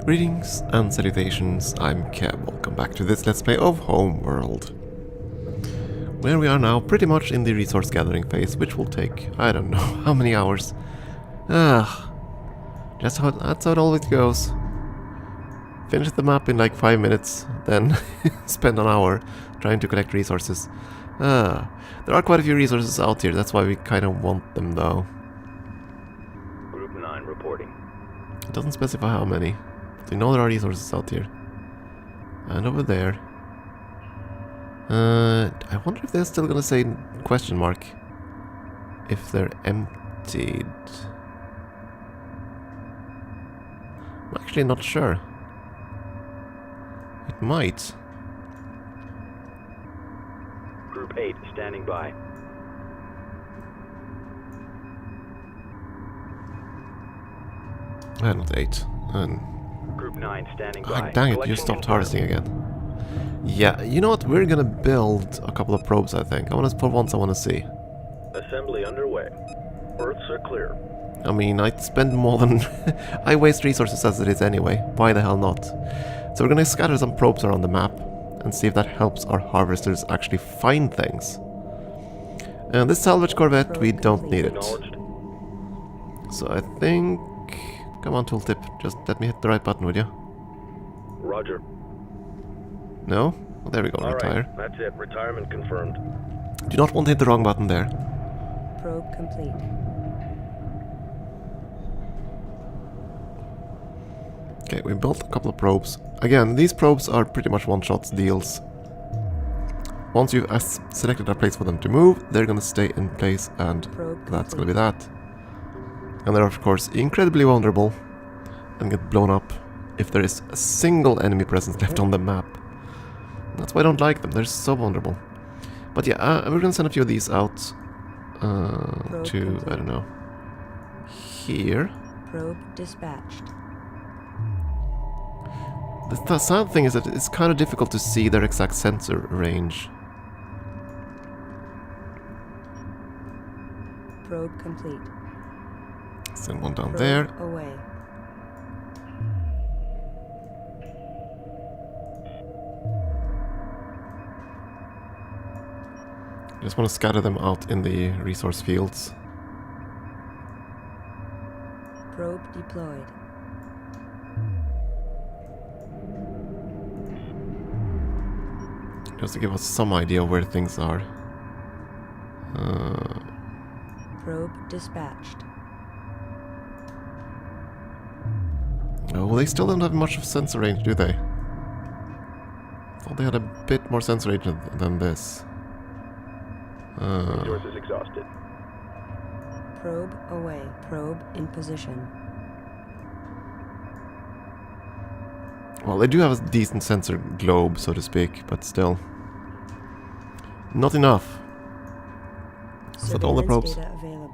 Greetings and salutations, I'm Keb. Welcome back to this Let's Play of Homeworld. Where we are now, pretty much in the resource gathering phase, which will take, I don't know, how many hours. That's how it always goes. Finish the map in like 5 minutes, then spend an hour trying to collect resources. There are quite a few resources out here, that's why we kind of want them though. Group 9 reporting. It doesn't specify how many. We know there are resources out here. And over there. I wonder if they're still gonna say question mark. If they're emptied. I'm actually not sure. It might. Group 8 standing by. Not 8. Group 9 standing by. Dang it, you stopped harvesting again. Yeah, you know what? We're gonna build a couple of probes, I think. For once I wanna see. Assembly underway. Berths are clear. I mean, I spend more than... I waste resources as it is anyway. Why the hell not? So we're gonna scatter some probes around the map and see if that helps our harvesters actually find things. And this salvage corvette, we don't need it. So I think... Come on, tooltip. Just let me hit the right button, would you? Roger. No? Well, there we go, retire. Right, that's it. Retirement confirmed. Do not want to hit the wrong button there. Probe complete. Okay, we built a couple of probes. Again, these probes are pretty much one-shot deals. Once you've selected a place for them to move, they're gonna stay in place, and that's gonna be that. And they're of course incredibly vulnerable and get blown up if there is a single enemy presence left on the map. That's why I don't like them, they're so vulnerable. But yeah, we're gonna send a few of these out to, I don't know, here. Probe dispatched. The sad thing is that it's kind of difficult to see their exact sensor range. Probe complete. Send one down Probe there. Away. Just want to scatter them out in the resource fields. Probe deployed. Just to give us some idea where things are. Probe dispatched. Oh, they still don't have much of sensor range, do they? Thought they had a bit more sensor range than this. Resources exhausted. Probe away. Probe in position. Well, they do have a decent sensor globe, so to speak, but still. Not enough. Is that all the probes? Data available.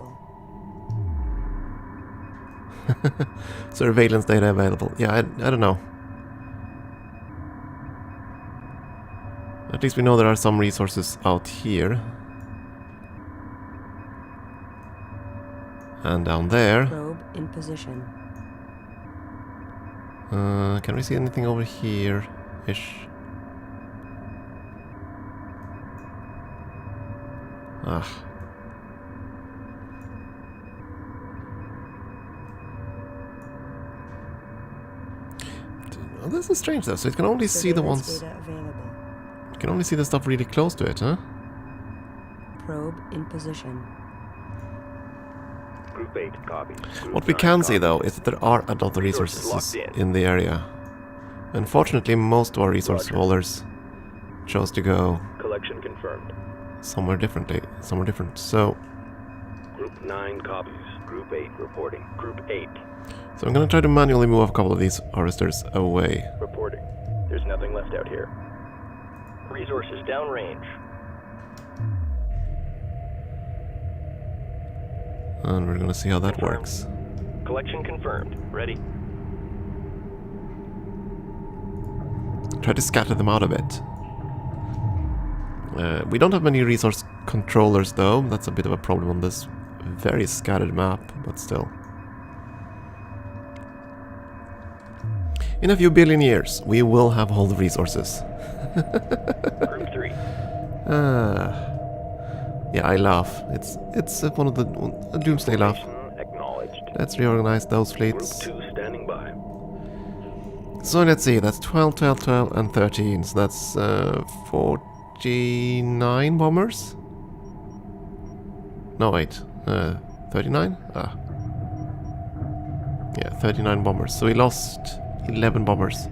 Surveillance data available. Yeah, I don't know. At least we know there are some resources out here. And down there. Probe in position. Can we see anything over here-ish? Ah. This is strange though, so it can only see the ones... Data available. You can only see the stuff really close to it, huh? Probe in position. Group 8 copies. Group What we 9 can see copies. though is that there are a lot of resources Resources locked in the area. Unfortunately, most of our resource Roger. holders chose to go Collection confirmed. somewhere different. So Group 9 copies. Group 8 reporting. Group 8 I'm gonna try to manually move a couple of these harvesters away. reporting. There's nothing left out here. Resources downrange. And we're gonna see how that Confirmed. works. Collection confirmed. Ready. Try to scatter them out a bit. We don't have many resource controllers though, that's a bit of a problem on this very scattered map, but still. In a few billion years, we will have all the resources. Group 3. Yeah, I laugh. It's one of the a doomsday laugh. Formation acknowledged. Let's reorganize those Group fleets. 2 standing by. So let's see, that's 12, 12, 12, and 13. So that's 49 bombers? No, wait. 39? Ah. Yeah, 39 bombers. So we lost 11 bombers.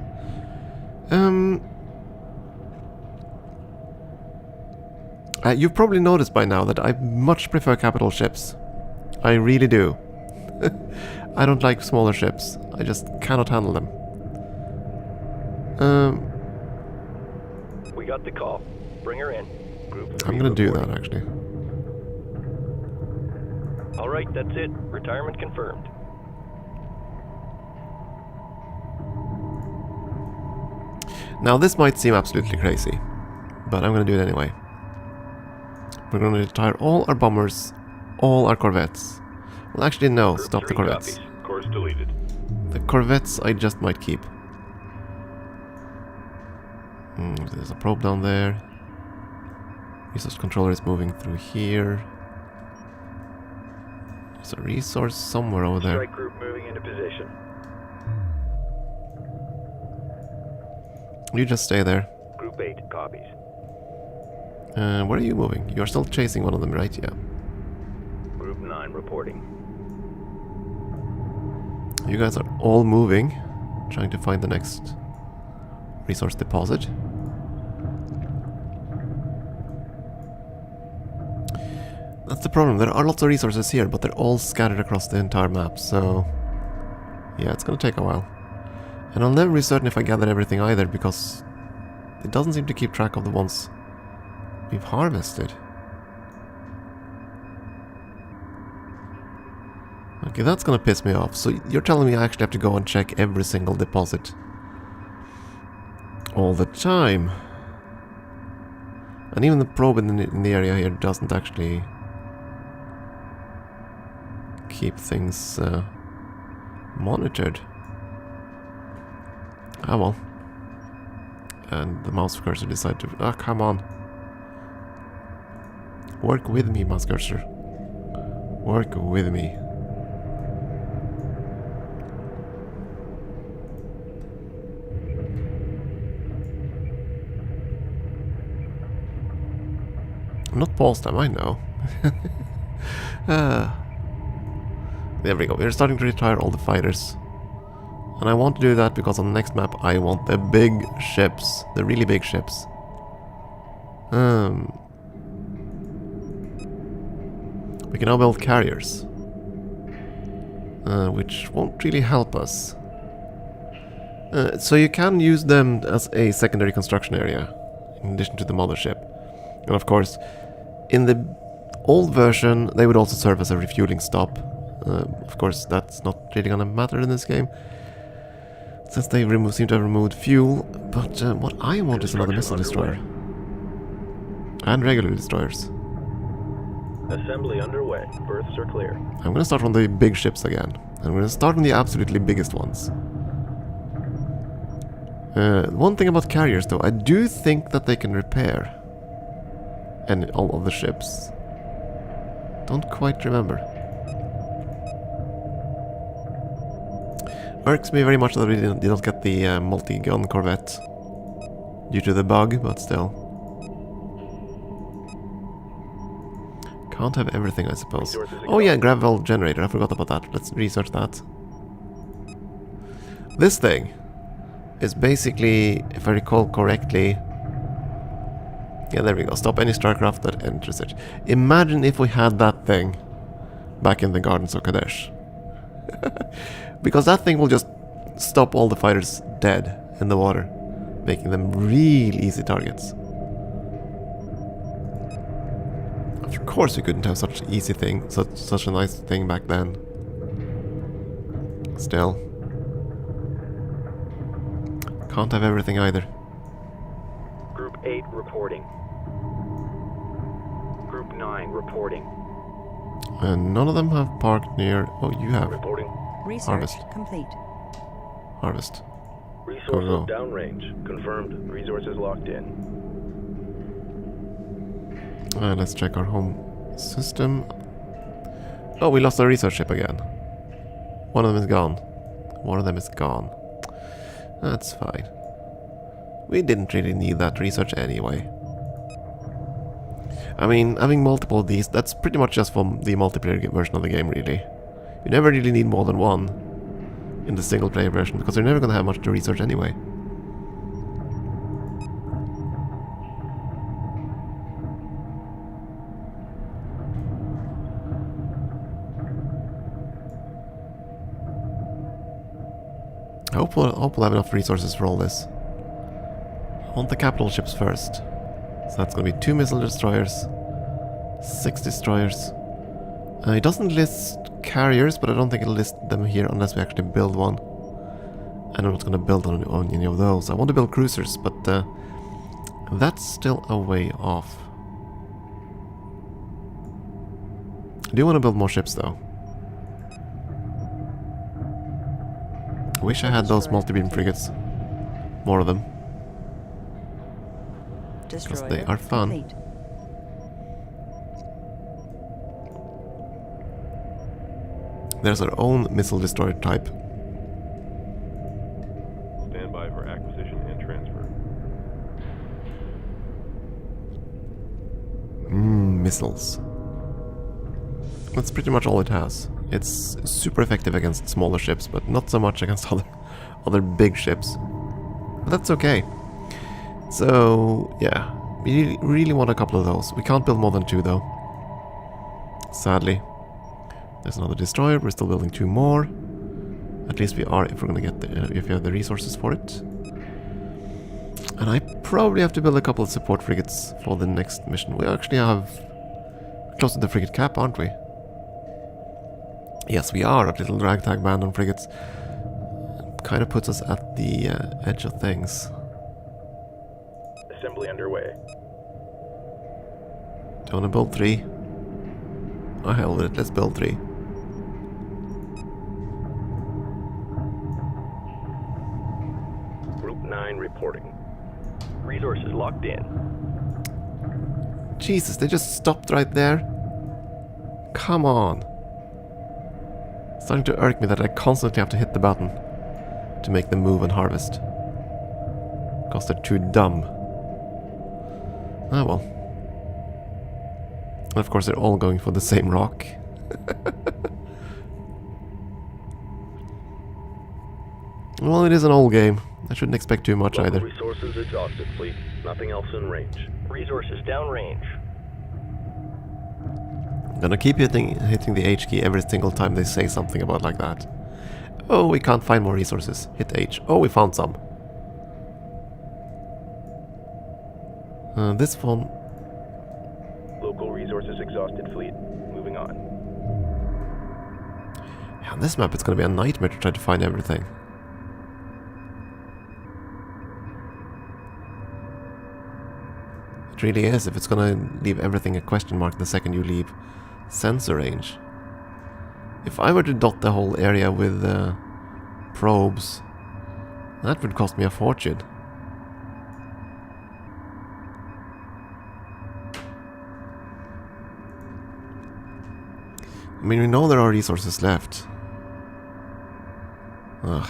You've probably noticed by now that I much prefer capital ships. I really do. I don't like smaller ships. I just cannot handle them. We got the call. Bring her in. Group 3 I'm gonna do reporting. that, actually. Alright, that's it. Retirement confirmed. Now, this might seem absolutely crazy, but I'm gonna do it anyway. We're gonna retire all our bombers, all our corvettes. Well, actually, no, Group stop the 3 corvettes. copies. Course deleted. The corvettes I just might keep. There's a probe down there. Resource controller is moving through here. There's a resource somewhere over there. Strike group moving into position. You just stay there. Group 8 copies. Where are you moving? You're still chasing one of them, right? Yeah. Group 9 reporting. You guys are all moving, trying to find the next resource deposit. That's the problem. There are lots of resources here, but they're all scattered across the entire map, so yeah, it's gonna take a while. And I'll never be certain if I gathered everything either, because it doesn't seem to keep track of the ones we've harvested. Okay, that's gonna piss me off. So you're telling me I actually have to go and check every single deposit all the time. And even the probe in the area here doesn't actually keep things monitored. Ah well. And the mouse cursor decided to... Ah, come on. Work with me, mouse cursor. Work with me. I'm not paused, am I? No. There we go. We're starting to retire all the fighters. And I want to do that because on the next map I want the big ships. The really big ships. We can now build carriers. Which won't really help us. So you can use them as a secondary construction area. In addition to the mothership. And of course, in the old version, they would also serve as a refueling stop. Of course, that's not really gonna matter in this game, since they seem to have removed fuel. But what I want is another missile destroyer. And regular destroyers. Assembly underway. Berths are clear. I'm gonna start from the big ships again. I'm gonna start from the absolutely biggest ones. One thing about carriers, though, I do think that they can repair. And all of the ships. Don't quite remember. Irks me very much that we did not get the multi-gun corvette due to the bug, but still. Can't have everything, I suppose. Oh yeah, gravel generator, I forgot about that. Let's research that. This thing is basically, if I recall correctly... Yeah, there we go. Stop any starcraft that enters it. Imagine if we had that thing back in the Gardens of Kadesh. Because that thing will just stop all the fighters dead in the water, making them real easy targets. Of course we couldn't have such an easy thing, such a nice thing back then. Still. Can't have everything either. Group 8 reporting. Group 9 reporting. And none of them have parked near... Oh, you have. Reporting. Research Harvest. complete. Harvest. Resources go. downrange. Confirmed. Resources locked in. Let's check our home system. Oh, we lost our research ship again. One of them is gone. One of them is gone. That's fine. We didn't really need that research anyway. I mean, having multiple of these, that's pretty much just for the multiplayer version of the game, really. You never really need more than one in the single player version, because you're never going to have much to research anyway. I hope we'll have enough resources for all this. I want the capital ships first. So that's going to be 2 missile destroyers, 6 destroyers. It doesn't list carriers, but I don't think it'll list them here unless we actually build one. And I'm not going to build on any of those. I want to build cruisers, but that's still a way off. I do want to build more ships, though. I wish I had those multi-beam frigates. More of them. Because they are fun. Complete. There's our own missile destroyer type. Stand by for acquisition and transfer. Missiles. That's pretty much all it has. It's super effective against smaller ships, but not so much against other big ships. But that's okay. So, yeah. We really want a couple of those. We can't build more than 2, though. Sadly. There's another destroyer. We're still building 2 more. At least we are, if we're gonna get if we have the resources for it. And I probably have to build a couple of support frigates for the next mission. We actually have close to the frigate cap, aren't we? Yes, we are a little ragtag band on frigates. Kind of puts us at the edge of things. Assembly underway. Do you want to build 3? Oh, hell with it, let's build 3. Group 9 reporting. Resources locked in. Jesus, they just stopped right there. Come on. It's starting to irk me that I constantly have to hit the button to make them move and harvest. Because they're too dumb. Ah well. And of course they're all going for the same rock. Well, it is an old game. I shouldn't expect too much either. Resources exhausted, fleet. Nothing else in range. Resources downrange. I'm gonna keep hitting the H key every single time they say something about like that. Oh, we can't find more resources. Hit H. Oh, we found some. This one. Local resources exhausted, fleet. Moving on. Yeah, on this map it's gonna be a nightmare to try to find everything. It really is, if it's gonna leave everything a question mark the second you leave sensor range. If I were to dot the whole area with probes, that would cost me a fortune. I mean, we know there are resources left. Ugh.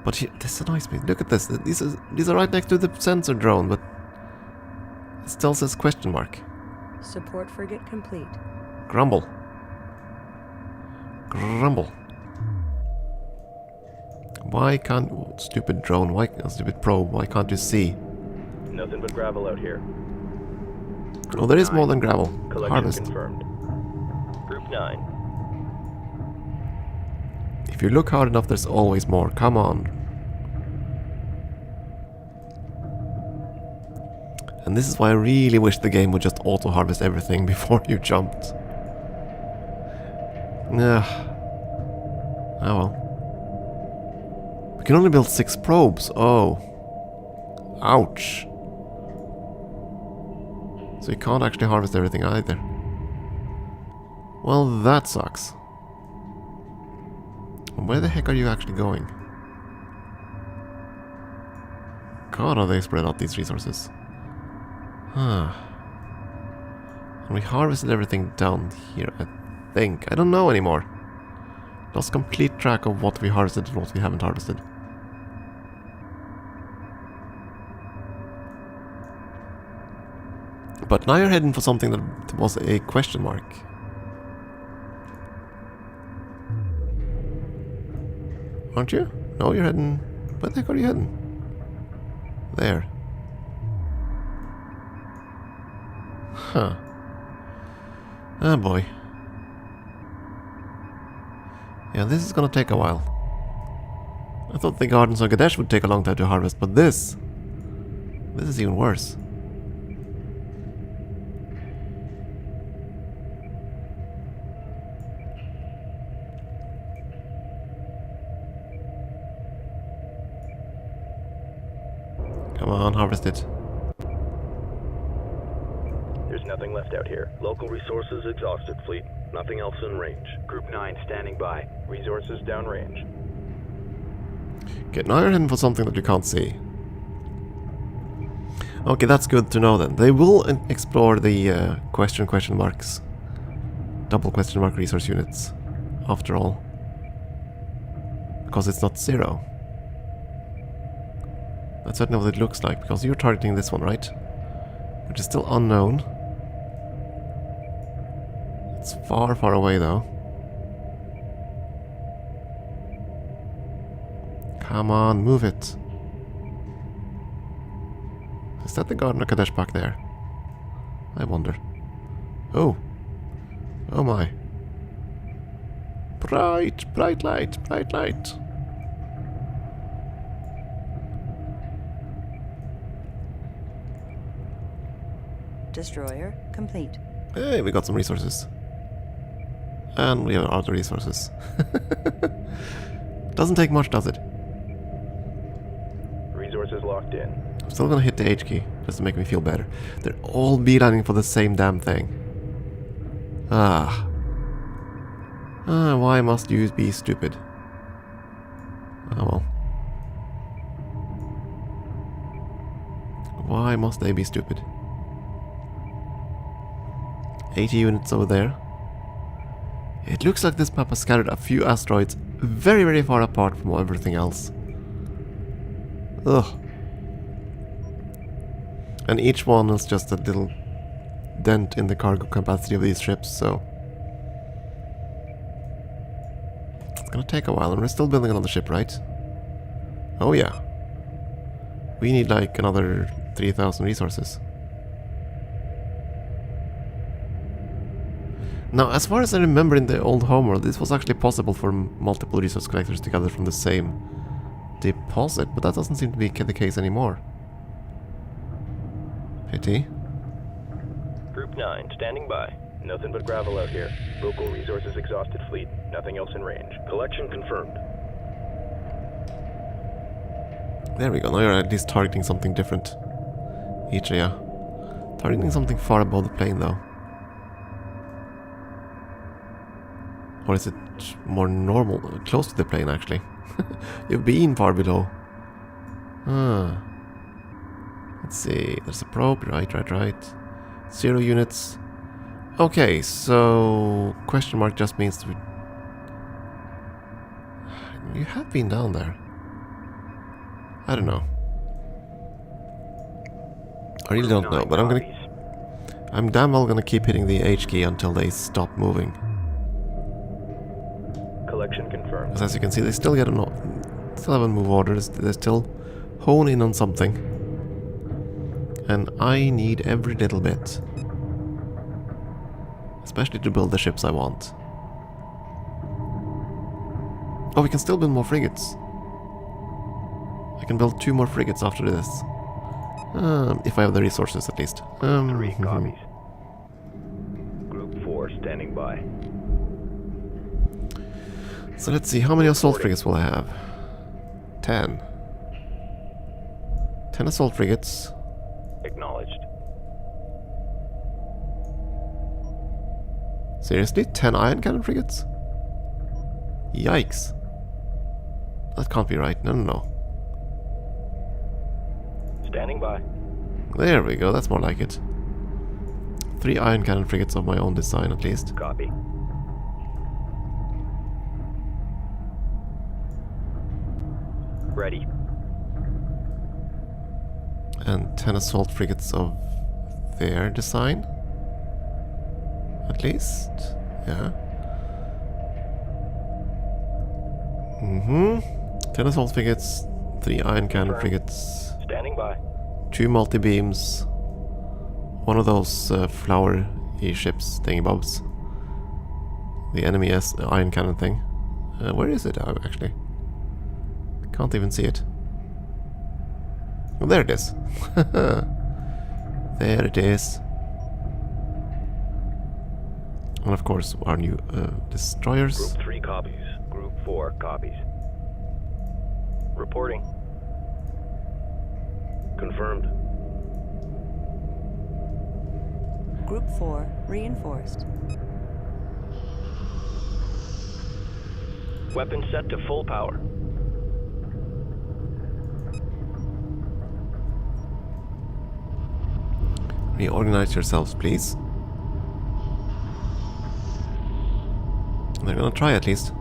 But this annoys me. Look at this. These are right next to the sensor drone, but it still says question mark. Support frigate complete. Grumble. Grumble. Why can't... Stupid drone, stupid probe, why can't you see? Nothing but gravel out here. Oh, there is more than gravel. Collection Harvest. confirmed. Group 9. If you look hard enough, there's always more. Come on. And this is why I really wish the game would just auto-harvest everything before you jumped. Ugh. Oh well. We can only build 6 probes. Oh. Ouch. So you can't actually harvest everything either. Well, that sucks. Where the heck are you actually going? god, are they spread out, these resources. Huh. And we harvested everything down here, I think. I don't know anymore. Lost complete track of what we harvested and what we haven't harvested. But now you're heading for something that was a question mark. Aren't you? No, you're heading... Where the heck are you heading? There. Huh. Oh boy. Yeah, this is gonna take a while. I thought the gardens of Gadesh would take a long time to harvest, but this is even worse. Come on, harvest it. There's nothing left out here. Local resources exhausted, fleet. Nothing else in range. Group 9 standing by. Resources downrange. Okay, now you're heading for something that you can't see. Okay, that's good to know then. They will explore the question marks. Double question mark resource units. After all. Because it's not 0. That's certainly what it looks like, because you're targeting this one, right? Which is still unknown. It's far, far away, though. Come on, move it. Is that the Garden of Kadesh back there? I wonder. Oh. Oh my. Bright, bright light, bright light. Destroyer complete. Hey, we got some resources. And we have other resources. Doesn't take much, does it? Resources locked in. I'm still gonna hit the H key, just to make me feel better. They're all beelining for the same damn thing. Why must you be stupid? Oh well. Why must they be stupid? 80 units over there. It looks like this map has scattered a few asteroids very, very far apart from everything else. Ugh. And each one is just a little dent in the cargo capacity of these ships, so... It's gonna take a while, and we're still building another ship, right? Oh yeah. We need like another 3,000 resources. Now, as far as I remember in the old Homeworld, this was actually possible for multiple resource collectors to gather from the same deposit, but that doesn't seem to be the case anymore. Pity. Group 9 standing by. Nothing but gravel out here. Local resources exhausted, fleet. Nothing else in range. Collection confirmed. There we go, now you're at least targeting something different. Each, yeah. Targeting something far above the plane, though. Or is it more normal? Close to the plane, actually. You've been far below. Let's see. There's a probe. Right. 0 units. Okay, so... Question mark just means to... You have been down there. I don't know. I really don't know, but I'm damn well gonna keep hitting the H key until they stop moving. Collection confirmed. Because as you can see, they still get still haven't moved orders. They still hone in on something, and I need every little bit, especially to build the ships I want. Oh, we can still build more frigates. I can build 2 more frigates after this, if I have the resources at least. 3 copies. Group 4 standing by. So let's see, how many assault frigates will I have? 10. 10 assault frigates. Acknowledged. Seriously? 10 iron cannon frigates? Yikes. That can't be right. No. by. There we go, that's more like it. 3 ion cannon frigates of my own design, at least. Copy. Ready. And 10 assault frigates of their design. At least. Yeah. 10 assault frigates, 3 ion cannon Confirmed. frigates, Standing by. 2 multi-beams, one of those flower-y ships thingy-bobs. The enemy ion cannon thing. Where is it actually? Can't even see it. Oh, there it is. There it is. And of course our new destroyers. Group 3 copies. Group 4 copies. Reporting. Confirmed. Group 4 reinforced. Weapon set to full power. Reorganize yourselves, please. They're gonna try at least.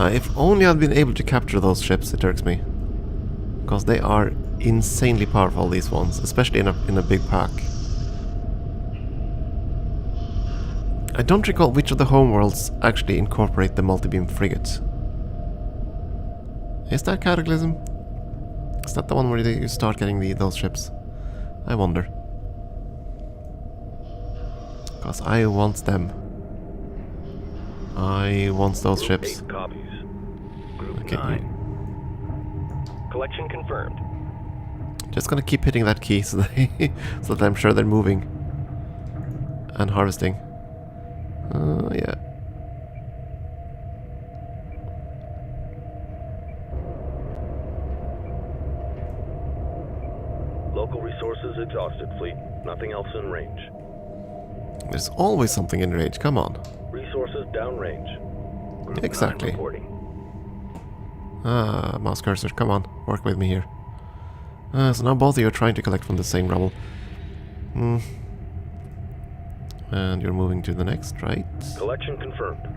If only I'd been able to capture those ships, it irks me. Because they are insanely powerful, these ones, especially in a big pack. I don't recall which of the homeworlds actually incorporate the multi-beam frigate. Is that Cataclysm? Is that the one where you start getting those ships? I wonder. Because I want them. I want those Group ships. 8 copies. Group Okay, 9. Collection confirmed. Just gonna keep hitting that key so, so that I'm sure they're moving. And harvesting. Yeah. Local resources exhausted, fleet. Nothing else in range. There's always something in range, come on. Resources downrange. Group Exactly. 9 reporting. Mouse cursor, come on, work with me here. So now both of you are trying to collect from the same rubble. And you're moving to the next, right? Collection confirmed.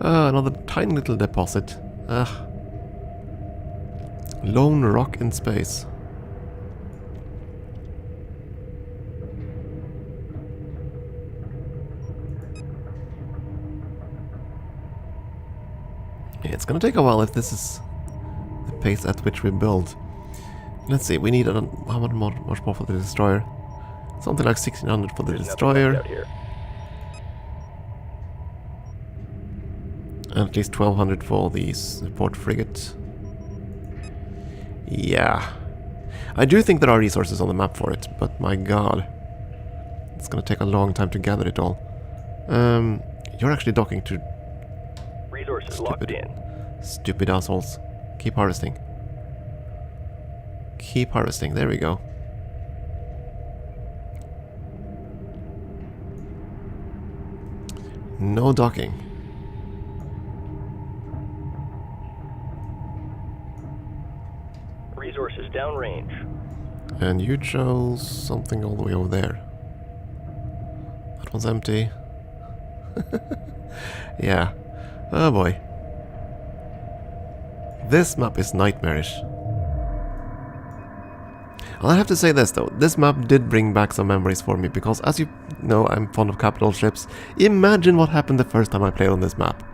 Another tiny little deposit. Lone rock in space. Yeah, it's gonna take a while if this is the pace at which we build. Let's see, we need how much more for the destroyer? Something like 1600 for the There's nothing destroyer. left out here. And at least 1200 for the support frigate. Yeah. I do think there are resources on the map for it, but my god. It's gonna take a long time to gather it all. You're actually docking to Resources locked in. stupid assholes. Keep harvesting. Keep harvesting, there we go. No docking. Resources downrange. And you chose something all the way over there. That one's empty. Yeah. Oh boy. This map is nightmarish. I have to say this though, this map did bring back some memories for me, because as you know, I'm fond of capital ships. Imagine what happened the first time I played on this map.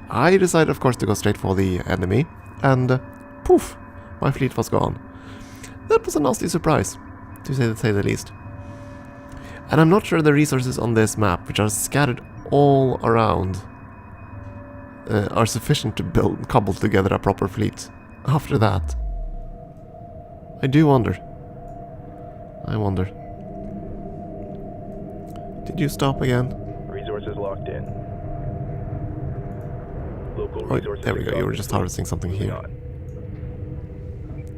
I decided of course to go straight for the enemy, and poof, my fleet was gone. That was a nasty surprise, to say the least. And I'm not sure the resources on this map, which are scattered all around, are sufficient to cobble together a proper fleet after that. I do wonder. I wonder. Did you stop again? Resources locked in. Local Oh, resources there we go. You were exhausted, just fleet. harvesting something Moving here. on.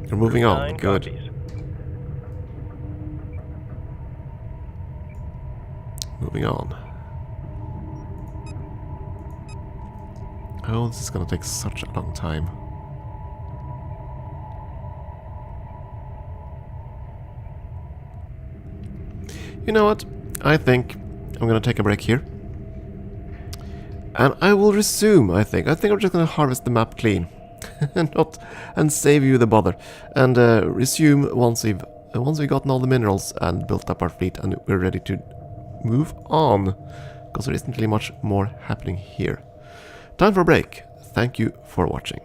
You're moving Group on. 9 Good. copies. Moving on. Oh, this is gonna take such a long time. You know what? I think I'm gonna take a break here. And I will resume, I think. I think I'm just gonna harvest the map clean. and save you the bother. And resume once we've gotten all the minerals and built up our fleet and we're ready to move on. Because there isn't really much more happening here. Time for a break. Thank you for watching.